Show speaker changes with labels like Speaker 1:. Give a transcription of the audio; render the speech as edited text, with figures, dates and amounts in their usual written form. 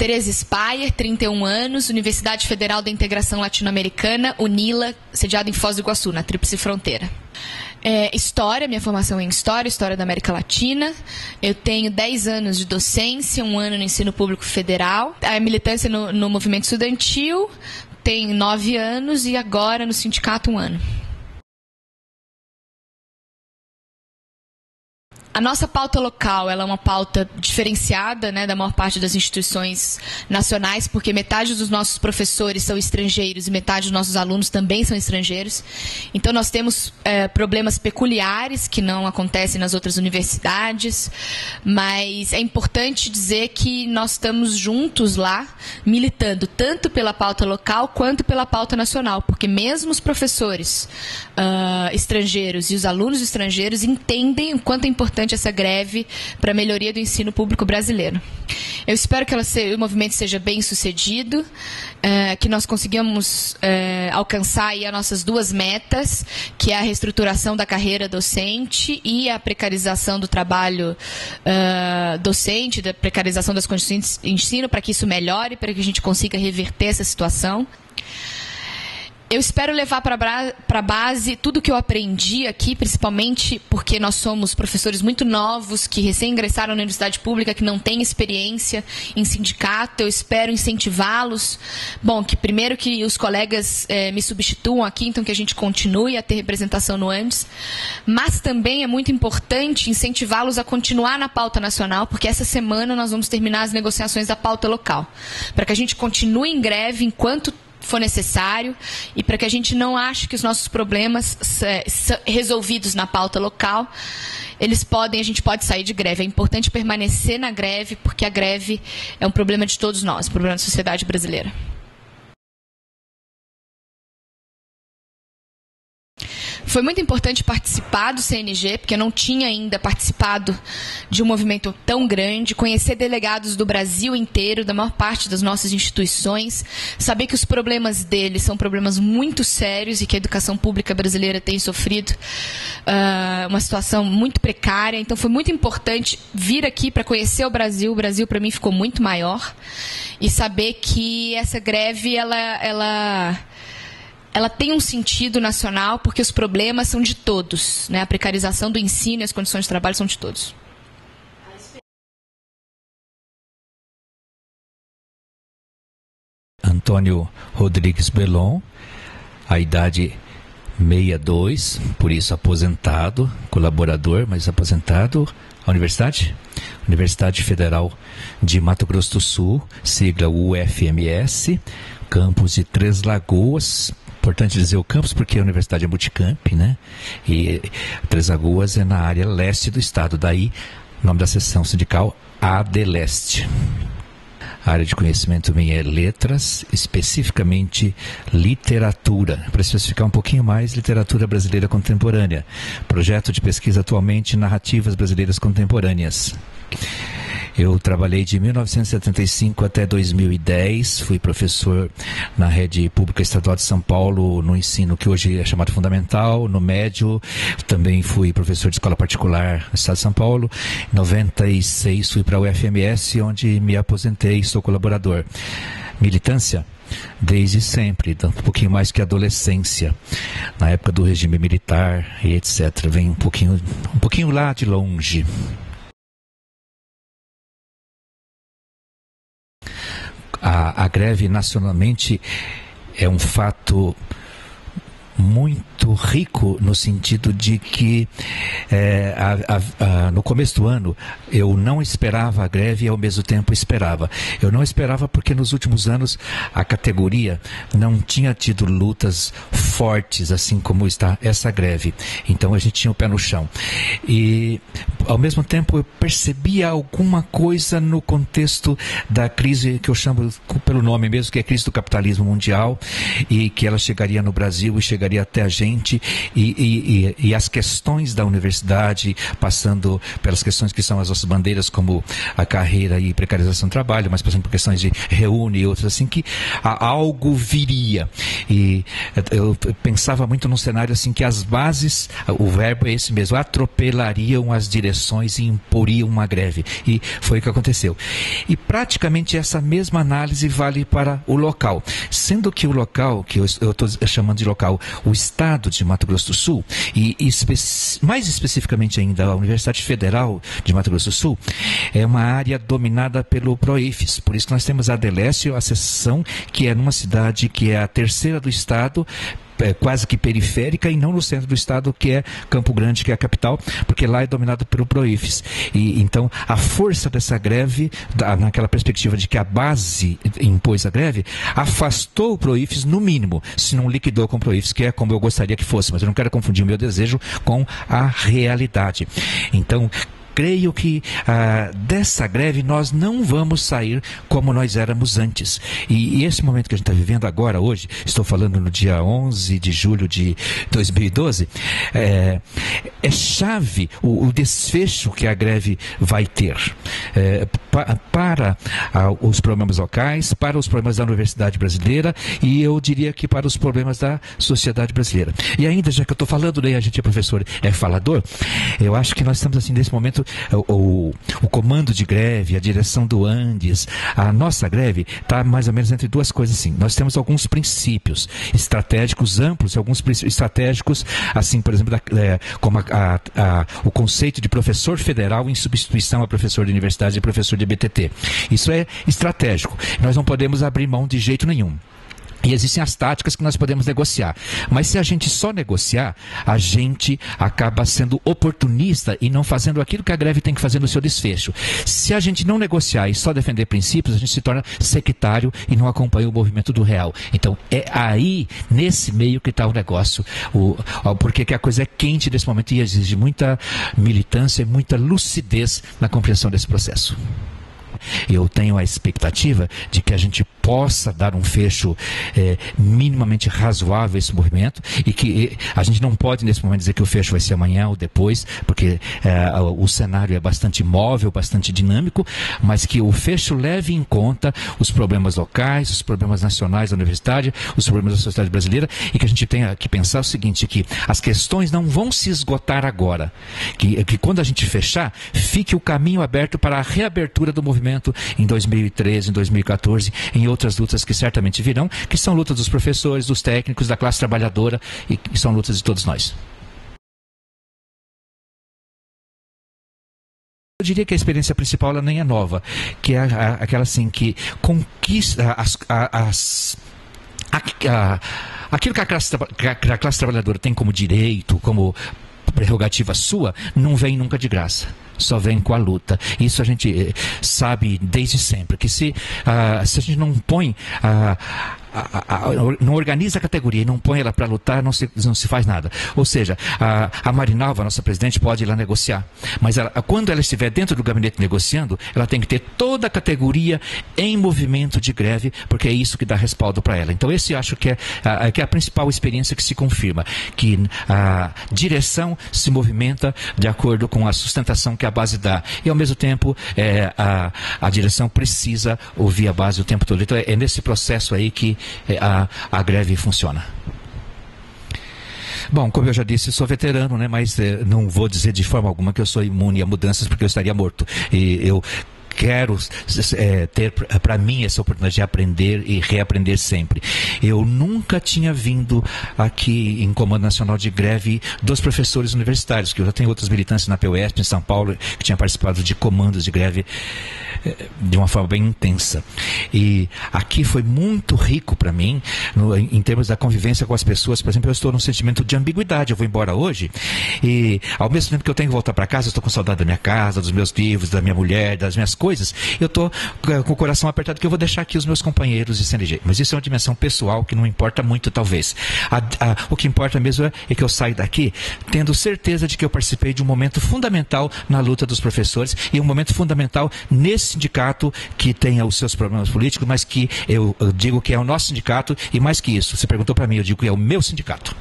Speaker 1: Tereza Speyer, 31 anos, Universidade Federal da Integração Latino-Americana, UNILA, sediada em Foz do Iguaçu, na Tríplice Fronteira. História, minha formação é em História da América Latina. Eu tenho 10 anos de docência, 1 ano no ensino público federal. A militância no movimento estudantil, tenho 9 anos e agora no sindicato 1 ano. A nossa pauta local, ela é uma pauta diferenciada, né, da maior parte das instituições nacionais, porque metade dos nossos professores são estrangeiros e metade dos nossos alunos também são estrangeiros. Então, nós temos problemas peculiares que não acontecem nas outras universidades, mas é importante dizer que nós estamos juntos lá, militando tanto pela pauta local quanto pela pauta nacional, porque mesmo os professores estrangeiros e os alunos estrangeiros entendem o quanto é importante essa greve para a melhoria do ensino público brasileiro. Eu espero que o movimento seja bem sucedido, que nós consigamos alcançar aí as nossas 2 metas, que é a reestruturação da carreira docente e a precarização do trabalho docente, da precarização das condições de ensino, para que isso melhore, para que a gente consiga reverter essa situação. Eu espero levar para a base tudo o que eu aprendi aqui, principalmente porque nós somos professores muito novos, que recém ingressaram na universidade pública, que não têm experiência em sindicato. Eu espero incentivá-los. Bom, que primeiro que os colegas me substituam aqui, então que a gente continue a ter representação no ANDES. Mas também é muito importante incentivá-los a continuar na pauta nacional, porque essa semana nós vamos terminar as negociações da pauta local, para que a gente continue em greve enquanto for necessário e para que a gente não ache que os nossos problemas resolvidos na pauta local, a gente pode sair de greve. É importante permanecer na greve, porque a greve é um problema de todos nós, um problema da sociedade brasileira. Foi muito importante participar do CNG, porque eu não tinha ainda participado de um movimento tão grande, conhecer delegados do Brasil inteiro, da maior parte das nossas instituições, saber que os problemas deles são problemas muito sérios e que a educação pública brasileira tem sofrido uma situação muito precária. Então foi muito importante vir aqui para conhecer o Brasil. O Brasil, para mim, ficou muito maior, e saber que essa greve, ela tem um sentido nacional, porque os problemas são de todos, né? A precarização do ensino e as condições de trabalho são de todos.
Speaker 2: Antônio Rodrigues Belon, a idade 62, por isso aposentado, colaborador, mas aposentado. A Universidade Federal de Mato Grosso do Sul, sigla UFMS, campus de Três Lagoas. Importante dizer o campus porque a universidade é multicamp, né? E Três Lagoas é na área leste do estado, daí o nome da seção sindical ADLeste. A área de conhecimento minha é letras, especificamente literatura. Para especificar um pouquinho mais, literatura brasileira contemporânea. Projeto de pesquisa atualmente, narrativas brasileiras contemporâneas. Eu trabalhei de 1975 até 2010, fui professor na rede pública estadual de São Paulo, no ensino que hoje é chamado fundamental, no médio, também fui professor de escola particular no estado de São Paulo. Em 96 fui para a UFMS, onde me aposentei e sou colaborador. Militância? Desde sempre, um pouquinho mais que adolescência, na época do regime militar e etc. Vem um pouquinho lá de longe. A greve nacionalmente é um fato muito rico, no sentido de que no começo do ano eu não esperava a greve e ao mesmo tempo esperava. Eu não esperava porque nos últimos anos a categoria não tinha tido lutas fortes assim como está essa greve. Então a gente tinha o pé no chão. E ao mesmo tempo eu percebia alguma coisa no contexto da crise que eu chamo pelo nome mesmo, que é a crise do capitalismo mundial, e que ela chegaria no Brasil e chegaria até a gente, e as questões da universidade, passando pelas questões que são as nossas bandeiras, como a carreira e precarização do trabalho, mas passando por questões de reúne e outras assim, que algo viria. E eu pensava muito num cenário assim que as bases, o verbo é esse mesmo, atropelariam as direções direções e imporiam uma greve. E foi o que aconteceu. E praticamente essa mesma análise vale para o local. Sendo que o local, que eu estou chamando de local, o Estado de Mato Grosso do Sul, e mais especificamente ainda a Universidade Federal de Mato Grosso do Sul, é uma área dominada pelo PROIFES. Por isso que nós temos a Delécio, a seção, que é numa cidade que é a terceira do Estado, quase que periférica, e não no centro do estado, que é Campo Grande, que é a capital, porque lá é dominado pelo PROIFES. E então a força dessa greve, naquela perspectiva de que a base impôs a greve, afastou o PROIFES no mínimo, se não liquidou com o PROIFES, que é como eu gostaria que fosse, mas eu não quero confundir o meu desejo com a realidade. Então, creio que dessa greve nós não vamos sair como nós éramos antes. E esse momento que a gente está vivendo agora, hoje, estou falando no dia 11 de julho de 2012, é chave o desfecho que a greve vai ter para os problemas locais, para os problemas da universidade brasileira e eu diria que para os problemas da sociedade brasileira. E ainda, já que eu estou falando, né, a gente é professor, é falador, eu acho que nós estamos assim nesse momento. O comando de greve, a direção do Andes, a nossa greve está mais ou menos entre duas coisas assim. Nós temos alguns princípios estratégicos amplos, alguns princípios estratégicos, assim, por exemplo, como o conceito de professor federal em substituição a professor de universidade e professor de BTT. Isso é estratégico. Nós não podemos abrir mão de jeito nenhum. E existem as táticas que nós podemos negociar. Mas se a gente só negociar, a gente acaba sendo oportunista e não fazendo aquilo que a greve tem que fazer no seu desfecho. Se a gente não negociar e só defender princípios, a gente se torna sectário e não acompanha o movimento do real. Então, é aí, nesse meio, que está o negócio. Porque que a coisa é quente nesse momento e exige muita militância e muita lucidez na compreensão desse processo. Eu tenho a expectativa de que a gente possa dar um fecho minimamente razoável a esse movimento e que a gente não pode nesse momento dizer que o fecho vai ser amanhã ou depois, porque o cenário é bastante móvel, bastante dinâmico, mas que o fecho leve em conta os problemas locais, os problemas nacionais da universidade, os problemas da sociedade brasileira e que a gente tenha que pensar o seguinte, que as questões não vão se esgotar agora, que quando a gente fechar, fique o caminho aberto para a reabertura do movimento em 2013, em 2014, em outras lutas que certamente virão, que são lutas dos professores, dos técnicos, da classe trabalhadora e que são lutas de todos nós. Eu diria que a experiência principal ela nem é nova, que é aquela assim que conquista aquilo que a classe trabalhadora tem como direito, como prerrogativa sua, não vem nunca de graça. Só vem com a luta. Isso a gente sabe desde sempre, que se a gente não põe, não organiza a categoria e não põe ela para lutar, não se faz nada. Ou seja, a Marinalva, nossa presidente, pode ir lá negociar, mas quando ela estiver dentro do gabinete negociando, ela tem que ter toda a categoria em movimento de greve, porque é isso que dá respaldo para ela. Então esse acho que é a principal experiência que se confirma, que a direção se movimenta de acordo com a sustentação que a base dá. E ao mesmo tempo, a direção precisa ouvir a base o tempo todo. Então é nesse processo aí que a greve funciona. Bom, como eu já disse, sou veterano, né? Mas não vou dizer de forma alguma que eu sou imune a mudanças, porque eu estaria morto. E eu quero ter para mim essa oportunidade de aprender e reaprender sempre. Eu nunca tinha vindo aqui em Comando Nacional de Greve dos professores universitários, que eu já tenho outras militâncias na PUESP, em São Paulo, que tinha participado de comandos de greve de uma forma bem intensa. E aqui foi muito rico para mim, em termos da convivência com as pessoas. Por exemplo, eu estou num sentimento de ambiguidade. Eu vou embora hoje e, ao mesmo tempo que eu tenho que voltar para casa, eu estou com saudade da minha casa, dos meus livros, da minha mulher, das minhas coisas. Eu estou com o coração apertado, que eu vou deixar aqui os meus companheiros de CNG. Mas isso é uma dimensão pessoal que não importa muito, talvez. O que importa mesmo é que eu saio daqui tendo certeza de que eu participei de um momento fundamental na luta dos professores e um momento fundamental nesse sindicato que tenha os seus problemas políticos, mas que eu digo que é o nosso sindicato e mais que isso. Você perguntou para mim, eu digo que é o meu sindicato.